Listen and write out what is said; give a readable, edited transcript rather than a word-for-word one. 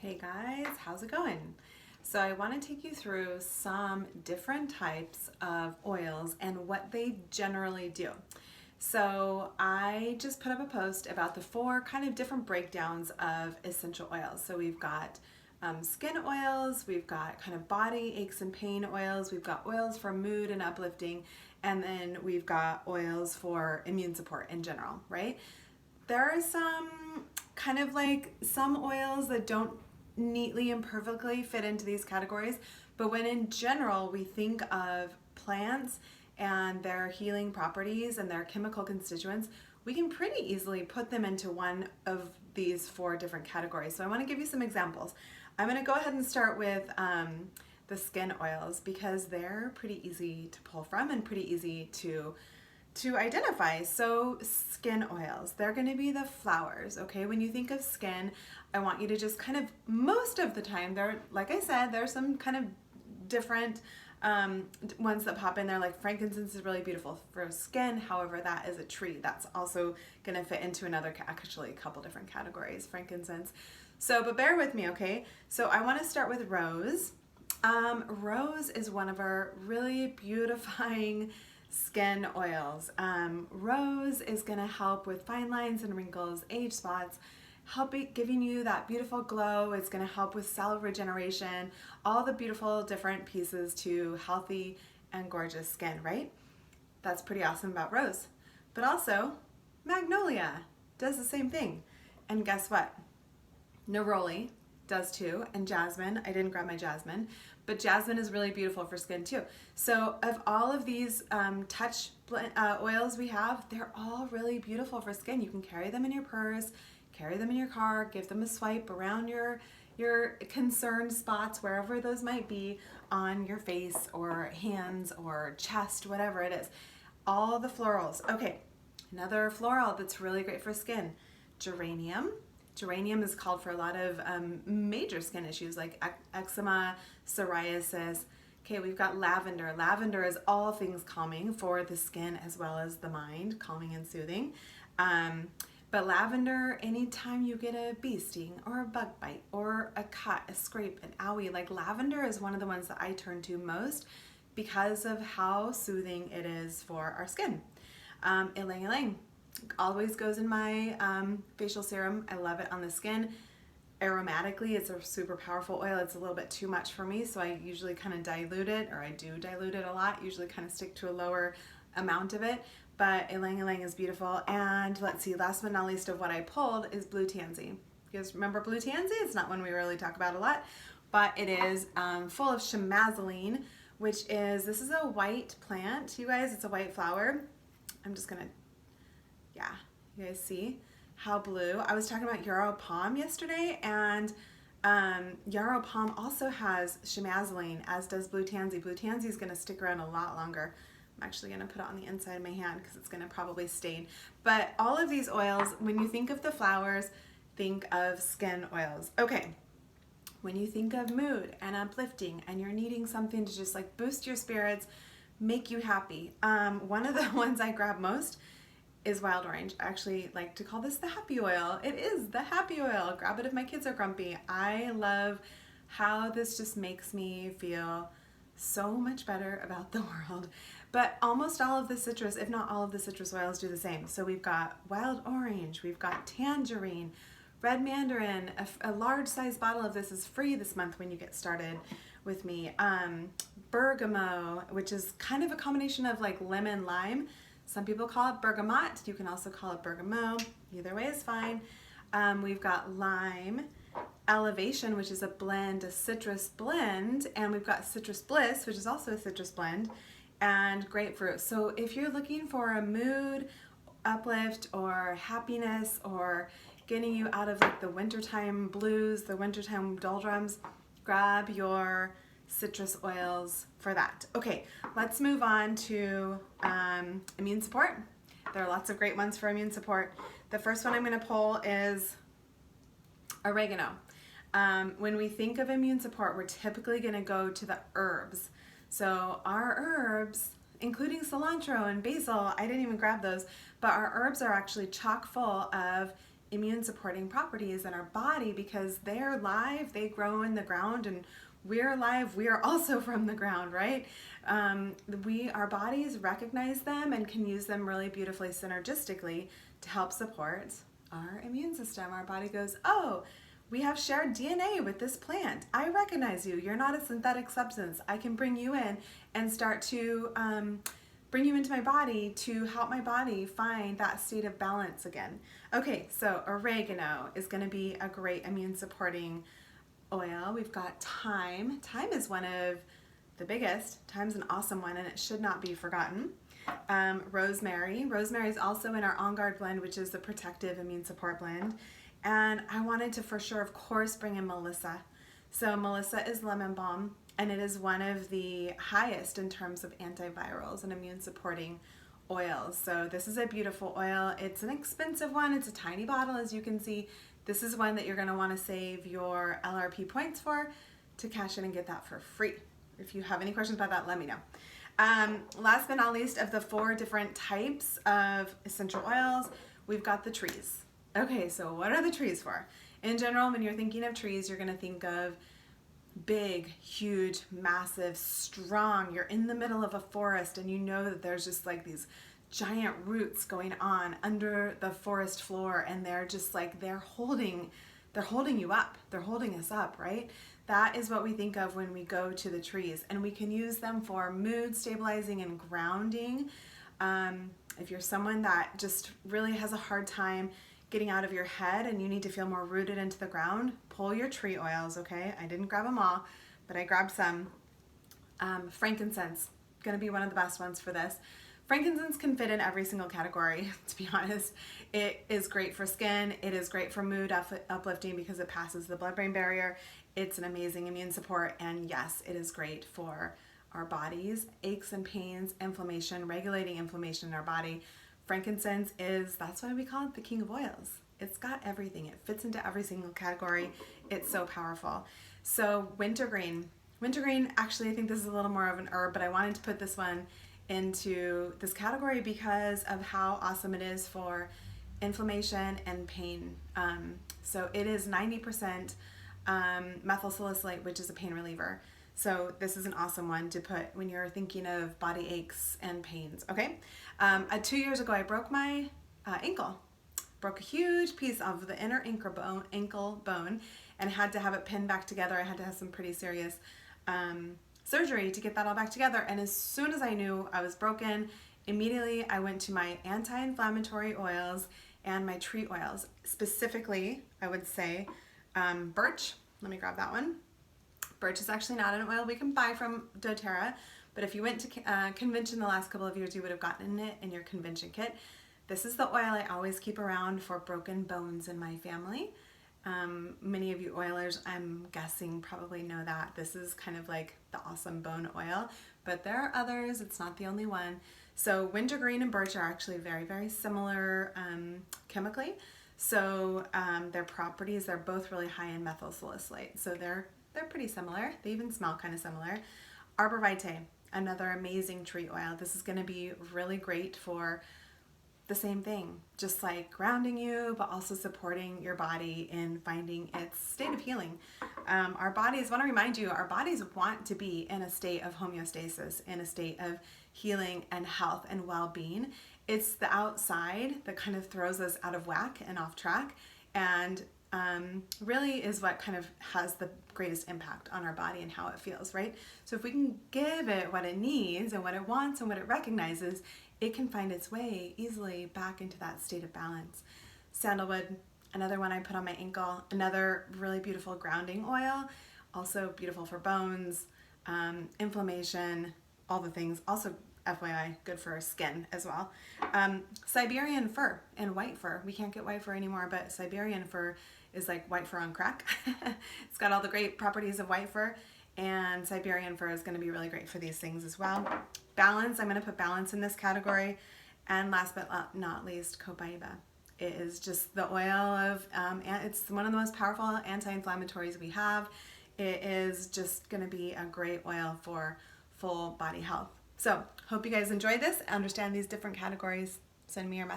Hey guys, how's it going? So I want to take you through some different types of oils and what they generally do. So I just put up a post about the 4 kind of different breakdowns of essential oils. So we've got skin oils, we've got kind of body aches and pain oils, we've got oils for mood and uplifting, and then we've got oils for immune support in general, right? There are some kind of like some oils that don't neatly and perfectly fit into these categories, but when in general we think of plants and their healing properties and their chemical constituents, we can pretty easily put them into one of these 4 different categories. So I want to give you some examples. I'm going to go ahead and start with the skin oils because they're pretty easy to pull from and pretty easy to identify. So skin oils, they're going to be the flowers. Okay, when you think of skin, I want you to just kind of, most of the time, there, like I said, there's some kind of different ones that pop in there. Like frankincense is really beautiful for skin. However, that is a tree. That's also going to fit into another, actually a couple different categories, frankincense. So, but bear with me, okay? So I want to start with rose. Rose is one of our really beautifying skin oils. Rose is going to help with fine lines and wrinkles, age spots, giving you that beautiful glow. It's going to help with cell regeneration, all the beautiful different pieces to healthy and gorgeous skin, right? That's pretty awesome about rose. But also, magnolia does the same thing. And guess what? Neroli does too, and jasmine. I didn't grab my jasmine, but jasmine is really beautiful for skin too. So of all of these oils we have, they're all really beautiful for skin. You can carry them in your purse, carry them in your car, give them a swipe around your concerned spots, wherever those might be, on your face or hands or chest, whatever it is. All the florals. Okay, another floral that's really great for skin, geranium. Geranium is called for a lot of major skin issues like eczema, psoriasis. Okay, we've got lavender. Lavender is all things calming for the skin as well as the mind, calming and soothing. But lavender, anytime you get a bee sting or a bug bite or a cut, a scrape, an owie, like lavender is one of the ones that I turn to most because of how soothing it is for our skin. Ylang ylang always goes in my facial serum. I love it on the skin. Aromatically, it's a super powerful oil. It's a little bit too much for me, so I usually kind of dilute it, or I do dilute it a lot, usually kind of stick to a lower amount of it. But ylang ylang is beautiful. And let's see, last but not least of what I pulled is blue tansy. You guys remember blue tansy? It's not one we really talk about a lot, but it is full of chamazoline, which is, this is a white plant, you guys. It's a white flower. I'm just gonna, yeah, you guys see how blue. I was talking about yarrow palm yesterday, and yarrow palm also has chamazoline, as does blue tansy. Blue tansy is gonna stick around a lot longer. I'm actually going to put it on the inside of my hand because it's going to probably stain. But all of these oils, when you think of the flowers, think of skin oils. Okay, when you think of mood and uplifting and you're needing something to just like boost your spirits, make you happy, one of the ones I grab most is wild orange. I actually like to call this the happy oil. It is the happy oil. Grab it if my kids are grumpy. I love how this just makes me feel so much better about the world. But almost all of the citrus, if not all of the citrus oils, do the same. So we've got wild orange, we've got tangerine, red mandarin. A large size bottle of this is free this month when you get started with me. Bergamot, which is kind of a combination of like lemon lime. Some people call it bergamot. You can also call it bergamot. Either way is fine. We've got lime. Elevation, which is a blend, a citrus blend, and we've got citrus bliss, which is also a citrus blend, and grapefruit. So if you're looking for a mood uplift or happiness or getting you out of like the wintertime blues, the wintertime doldrums, grab your citrus oils for that. Okay, let's move on to immune support. There are lots of great ones for immune support. The first one I'm going to pull is oregano. When we think of immune support, we're typically going to go to the herbs. So our herbs, including cilantro and basil, I didn't even grab those, but our herbs are actually chock full of immune supporting properties in our body because they're live, they grow in the ground, and we're alive, we are also from the ground, right? Our bodies recognize them and can use them really beautifully synergistically to help support our immune system. Our body goes, oh, we have shared DNA with this plant. I recognize you. You're not a synthetic substance. I can bring you in and start to bring you into my body to help my body find that state of balance again. Okay, so oregano is going to be a great immune supporting oil. We've got thyme. Thyme is one of the biggest. Thyme's an awesome one, and it should not be forgotten. Rosemary. Rosemary is also in our On Guard blend, which is the protective immune support blend. And I wanted to for sure, of course, bring in Melissa. So Melissa is lemon balm, and it is one of the highest in terms of antivirals and immune supporting oils. So this is a beautiful oil. It's an expensive one. It's a tiny bottle, as you can see. This is one that you're going to want to save your LRP points for to cash in and get that for free. If you have any questions about that, let me know. Last but not least, of the 4 different types of essential oils, we've got the trees. Okay, so what are the trees for? In general, when you're thinking of trees, you're going to think of big, huge, massive, strong. You're in the middle of a forest and you know that there's just like these giant roots going on under the forest floor, and they're just like they're holding you up. They're holding us up, right? That is what we think of when we go to the trees, and we can use them for mood stabilizing and grounding. If you're someone that just really has a hard time getting out of your head and you need to feel more rooted into the ground, pull your tree oils, okay? I didn't grab them all, but I grabbed some. Frankincense, gonna be one of the best ones for this. Frankincense can fit in every single category, to be honest. It is great for skin. It is great for mood uplifting because it passes the blood-brain barrier. It's an amazing immune support, and yes, it is great for our bodies, aches and pains, inflammation, regulating inflammation in our body. Frankincense that's why we call it the king of oils. It's got everything. It fits into every single category. It's so powerful. So wintergreen. Wintergreen, actually, I think this is a little more of an herb, but I wanted to put this one into this category because of how awesome it is for inflammation and pain. So it is 90% methyl salicylate, which is a pain reliever. So this is an awesome one to put when you're thinking of body aches and pains, okay? 2 years ago, I broke my ankle. Broke a huge piece of the inner ankle bone and had to have it pinned back together. I had to have some pretty serious surgery to get that all back together. And as soon as I knew I was broken, immediately I went to my anti-inflammatory oils and my tree oils. Specifically, I would say birch. Let me grab that one. Birch is actually not an oil we can buy from doTERRA, but if you went to convention the last couple of years, you would have gotten it in your convention kit. This is the oil I always keep around for broken bones in my family. Many of you oilers, I'm guessing, probably know that. This is kind of like the awesome bone oil, but there are others. It's not the only one. So wintergreen and birch are actually very, very similar chemically. So their properties, they're both really high in methyl salicylate. So they're pretty similar. They even smell kind of similar. Arbor vitae, another amazing tree oil. This is going to be really great for the same thing, just like grounding you, but also supporting your body in finding its state of healing. Our bodies, I want to remind you, our bodies want to be in a state of homeostasis, in a state of healing and health and well-being. It's the outside that kind of throws us out of whack and off track, and really is what kind of has the greatest impact on our body and how it feels, right? So if we can give it what it needs and what it wants and what it recognizes, it can find its way easily back into that state of balance. Sandalwood, another one I put on my ankle, another really beautiful grounding oil, also beautiful for bones, inflammation, all the things. Also, FYI, good for skin as well. Siberian fir and white fir. We can't get white fir anymore, but Siberian fir is like white fir on crack. It's got all the great properties of white fir, and Siberian fir is going to be really great for these things as well. Balance, I'm going to put balance in this category. And last but not least, copaiba. It is just the oil of, it's one of the most powerful anti-inflammatories we have. It is just going to be a great oil for full body health. So, hope you guys enjoyed this, understand these different categories. Send me your message.